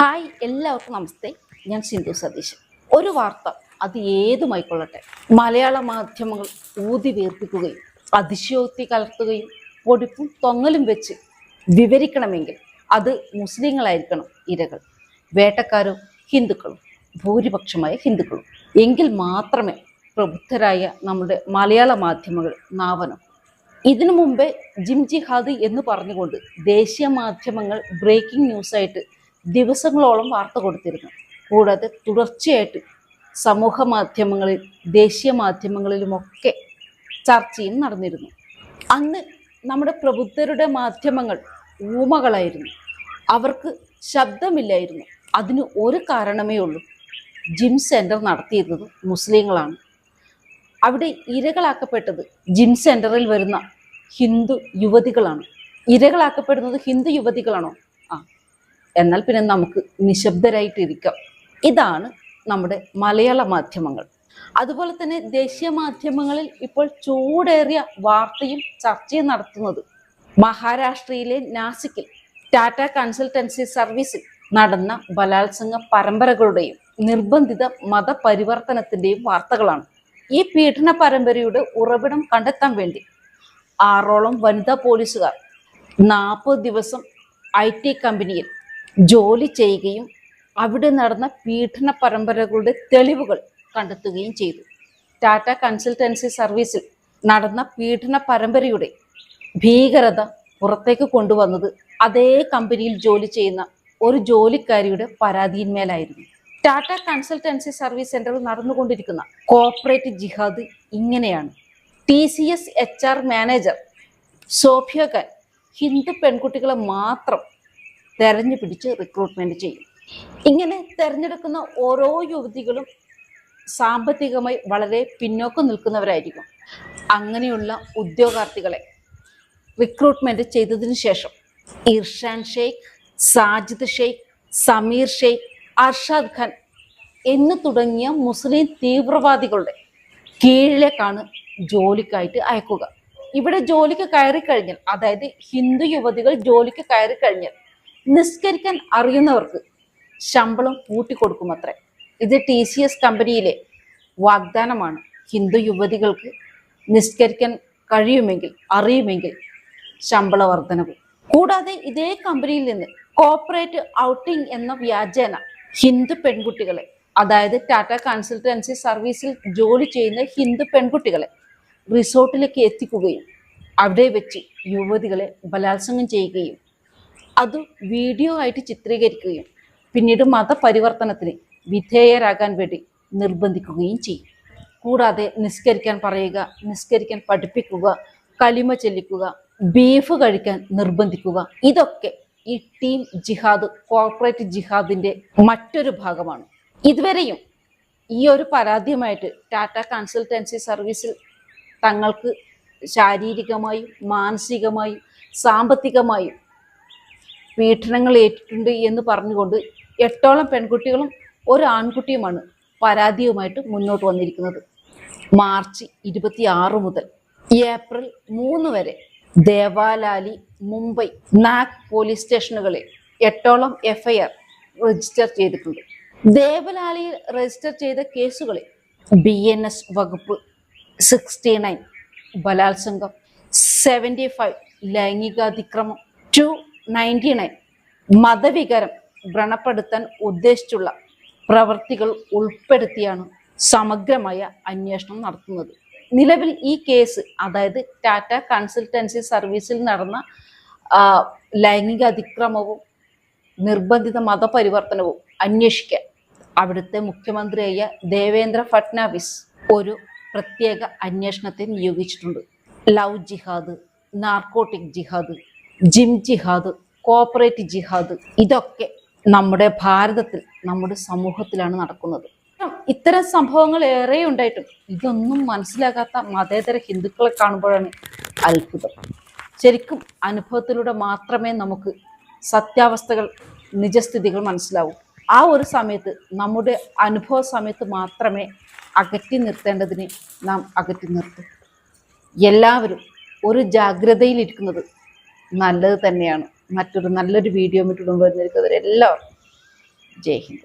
Hi, എല്ലാവർക്കും നമസ്തേ. ഞാൻ സിന്ധു സതീശൻ. ഒരു വാർത്ത അത് ഏതുമായിക്കൊള്ളട്ടെ, മലയാള മാധ്യമങ്ങൾ ഊതി വീർപ്പിക്കുകയും അതിശയോക്തി കലർത്തുകയും പൊടിപ്പും തൊങ്ങലും വെച്ച് വിവരിക്കണമെങ്കിൽ അത് മുസ്ലിങ്ങളായിരിക്കണം ഇരകൾ, വേട്ടക്കാരോ ഹിന്ദുക്കളും, ഭൂരിപക്ഷമായ ഹിന്ദുക്കളും. എങ്കിൽ മാത്രമേ പ്രബുദ്ധരായ നമ്മുടെ മലയാള മാധ്യമങ്ങൾ നാവനം. ഇതിനു മുമ്പേ ജിം ജിഹാദ് എന്ന് പറഞ്ഞുകൊണ്ട് ദേശീയ മാധ്യമങ്ങൾ ബ്രേക്കിംഗ് ന്യൂസായിട്ട് ദിവസങ്ങളോളം വാർത്ത കൊടുത്തിരുന്നു. കൂടാതെ തുടർച്ചയായിട്ട് സമൂഹ മാധ്യമങ്ങളിൽ, ദേശീയ മാധ്യമങ്ങളിലുമൊക്കെ ചർച്ചയും നടന്നിരുന്നു. അന്ന് നമ്മുടെ പ്രബുദ്ധരുടെ മാധ്യമങ്ങൾ ഊമകളായിരുന്നു, അവർക്ക് ശബ്ദമില്ലായിരുന്നു. അതിന് ഒരു കാരണമേ ഉള്ളൂ, ജിം സെൻറ്റർ നടത്തിയിരുന്നത് മുസ്ലിങ്ങളാണ്. അവിടെ ഇരകളാക്കപ്പെട്ടത് ജിം സെൻറ്ററിൽ വരുന്ന ഹിന്ദു യുവതികളാണ്. ഇരകളാക്കപ്പെടുന്നത് ഹിന്ദു യുവതികളാണോ? എന്നാൽ പിന്നെ നമുക്ക് നിശബ്ദരായിട്ടിരിക്കാം. ഇതാണ് നമ്മുടെ മലയാള മാധ്യമങ്ങൾ. അതുപോലെ തന്നെ ദേശീയ മാധ്യമങ്ങളിൽ ഇപ്പോൾ ചൂടേറിയ വാർത്തയും ചർച്ചയും നടത്തുന്നത് മഹാരാഷ്ട്രയിലെ നാസിക്കിൽ ടാറ്റ കൺസൾട്ടൻസി സർവീസിൽ നടന്ന ബലാത്സംഗ പരമ്പരകളുടെയും നിർബന്ധിത മതപരിവർത്തനത്തിൻ്റെയും വാർത്തകളാണ്. ഈ പീഡന പരമ്പരയുടെ ഉറവിടം കണ്ടെത്താൻ വേണ്ടി 6ഓളം വനിതാ പോലീസുകാർ 40 ദിവസം IT കമ്പനിയിൽ ജോലി ചെയ്യുകയും അവിടെ നടന്ന പീഡന പരമ്പരകളുടെ തെളിവുകൾ കണ്ടെത്തുകയും ചെയ്തു. ടാറ്റ കൺസൾട്ടൻസി സർവീസിൽ നടന്ന പീഡന പരമ്പരയുടെ ഭീകരത പുറത്തേക്ക് കൊണ്ടുവന്നത് അതേ കമ്പനിയിൽ ജോലി ചെയ്യുന്ന ഒരു ജോലിക്കാരിയുടെ പരാതിയിന്മേലായിരുന്നു. ടാറ്റ കൺസൾട്ടൻസി സർവീസ് സെന്ററിൽ നടന്നുകൊണ്ടിരിക്കുന്ന കോർപ്പറേറ്റ് ജിഹാദ് ഇങ്ങനെയാണ്. TCS HR manager Sofia Khan Hindu പെൺകുട്ടികളെ മാത്രം തെരഞ്ഞു പിടിച്ച് റിക്രൂട്ട്മെന്റ് ചെയ്യും. ഇങ്ങനെ തെരഞ്ഞെടുക്കുന്ന ഓരോ യുവതികളും സാമ്പത്തികമായി വളരെ പിന്നോക്കം നിൽക്കുന്നവരായിരിക്കും. അങ്ങനെയുള്ള ഉദ്യോഗാർത്ഥികളെ റിക്രൂട്ട്മെന്റ് ചെയ്തതിനു ശേഷം ഇർഷാൻ ഷെയ്ഖ്, സാജിദ് ഷെയ്ഖ്, സമീർ ഷെയ്ഖ്, അർഷാദ് ഖാൻ എന്ന് തുടങ്ങിയ മുസ്ലിം തീവ്രവാദികളുടെ കീഴിലേക്കാണ് ജോലിക്കായിട്ട് അയക്കുക. ഇവിടെ ജോലിക്ക് കയറി കഴിഞ്ഞാൽ, അതായത് ഹിന്ദു യുവതികൾ ജോലിക്ക് കയറി കഴിഞ്ഞാൽ നിസ്കരിക്കാൻ അറിയുന്നവർക്ക് ശമ്പളം കൂട്ടിക്കൊടുക്കുമത്രേ. ഇത് TCS കമ്പനിയിലെ വാഗ്ദാനമാണ്. ഹിന്ദു യുവതികൾക്ക് നിസ്കരിക്കാൻ അറിയുമെങ്കിൽ ശമ്പള വർധനവ്. കൂടാതെ ഇതേ കമ്പനിയിൽ നിന്ന് കോർപ്പറേറ്റ് ഔട്ടിംഗ് എന്ന വ്യാജേന ഹിന്ദു പെൺകുട്ടികളെ, അതായത് ടാറ്റ കൺസൾട്ടൻസി സർവീസിൽ ജോലി ചെയ്യുന്ന ഹിന്ദു പെൺകുട്ടികളെ റിസോർട്ടിലേക്ക് എത്തിക്കുകയും അവിടെ വെച്ച് യുവതികളെ ബലാത്സംഗം ചെയ്യുകയും അത് വീഡിയോ ആയിട്ട് ചിത്രീകരിക്കുകയും പിന്നീട് മതപരിവർത്തനത്തിന് വിധേയരാകാൻ വേണ്ടി നിർബന്ധിക്കുകയും ചെയ്യും. കൂടാതെ നിസ്കരിക്കാൻ പറയുക, നിസ്കരിക്കാൻ പഠിപ്പിക്കുക, കലിമ ചൊല്ലിക്കുക, ബീഫ് കഴിക്കാൻ നിർബന്ധിക്കുക. ഇതൊക്കെ ഈ ടീം ജിഹാദ്, കോർപ്പറേറ്റ് ജിഹാദിന്റെ മറ്റൊരു ഭാഗമാണ്. ഇതുവരെയും ഈ ഒരു പരാതിയുമായിട്ട് ടാറ്റ കൺസൾട്ടൻസി സർവീസിൽ തങ്ങൾക്ക് ശാരീരികമായും മാനസികമായും സാമ്പത്തികമായും പീഡനങ്ങൾ ഏറ്റിട്ടുണ്ട് എന്ന് പറഞ്ഞുകൊണ്ട് 8ഓളം പെൺകുട്ടികളും ഒരു ആൺകുട്ടിയുമാണ് പരാതിയുമായിട്ട് മുന്നോട്ട് വന്നിരിക്കുന്നത്. മാർച്ച് 26 മുതൽ ഏപ്രിൽ 3 വരെ ദേവാലാലി, മുംബൈ, നാഗ് പോലീസ് സ്റ്റേഷനുകളിൽ 8ഓളം FIR രജിസ്റ്റർ ചെയ്തിട്ടുണ്ട്. ദേവലാലിയിൽ രജിസ്റ്റർ ചെയ്ത കേസുകളിൽ BNS വകുപ്പ് 69 ബലാത്സംഗം, 75 ലൈംഗികാതിക്രമം, 299 മതവികാരം വ്രണപ്പെടുത്താൻ ഉദ്ദേശിച്ചുള്ള പ്രവൃത്തികൾ ഉൾപ്പെടുത്തിയാണ് സമഗ്രമായ അന്വേഷണം നടത്തുന്നത്. നിലവിൽ ഈ കേസ്, അതായത് ടാറ്റ കൺസൾട്ടൻസി സർവീസിൽ നടന്ന ലൈംഗിക അതിക്രമവും നിർബന്ധിത മതപരിവർത്തനവും അന്വേഷിക്കാൻ അവിടുത്തെ മുഖ്യമന്ത്രിയായ ദേവേന്ദ്ര ഫട്നാവിസ് ഒരു പ്രത്യേക അന്വേഷണത്തെ നിയോഗിച്ചിട്ടുണ്ട്. ലവ് ജിഹാദ്, നാർക്കോട്ടിക് ജിഹാദ്, ജിം ജിഹാദ്, കോർപ്പറേറ്റ് ജിഹാദ്, ഇതൊക്കെ നമ്മുടെ ഭാരതത്തിൽ, നമ്മുടെ സമൂഹത്തിലാണ് നടക്കുന്നത്. ഇത്തരം സംഭവങ്ങൾ ഏറെ ഉണ്ടായിട്ടും ഇതൊന്നും മനസ്സിലാകാത്ത മതേതര ഹിന്ദുക്കളെ കാണുമ്പോഴാണ് അത്ഭുതം. ശരിക്കും അനുഭവത്തിലൂടെ മാത്രമേ നമുക്ക് സത്യാവസ്ഥകൾ, നിജസ്ഥിതികൾ മനസ്സിലാവൂ. ആ ഒരു സമയത്ത്, നമ്മുടെ അനുഭവ സമയത്ത് മാത്രമേ അകറ്റി നിർത്തേണ്ടതിനെ നാം അകറ്റി നിർത്തും. എല്ലാവരും ഒരു ജാഗ്രതയിലിരിക്കുന്നത് നല്ലത് തന്നെയാണ്. മറ്റൊരു നല്ലൊരു വീഡിയോ മറ്റും വരുന്നിരിക്കുന്നവരെല്ലാവർക്കും ജയ് ഹിന്ദ്.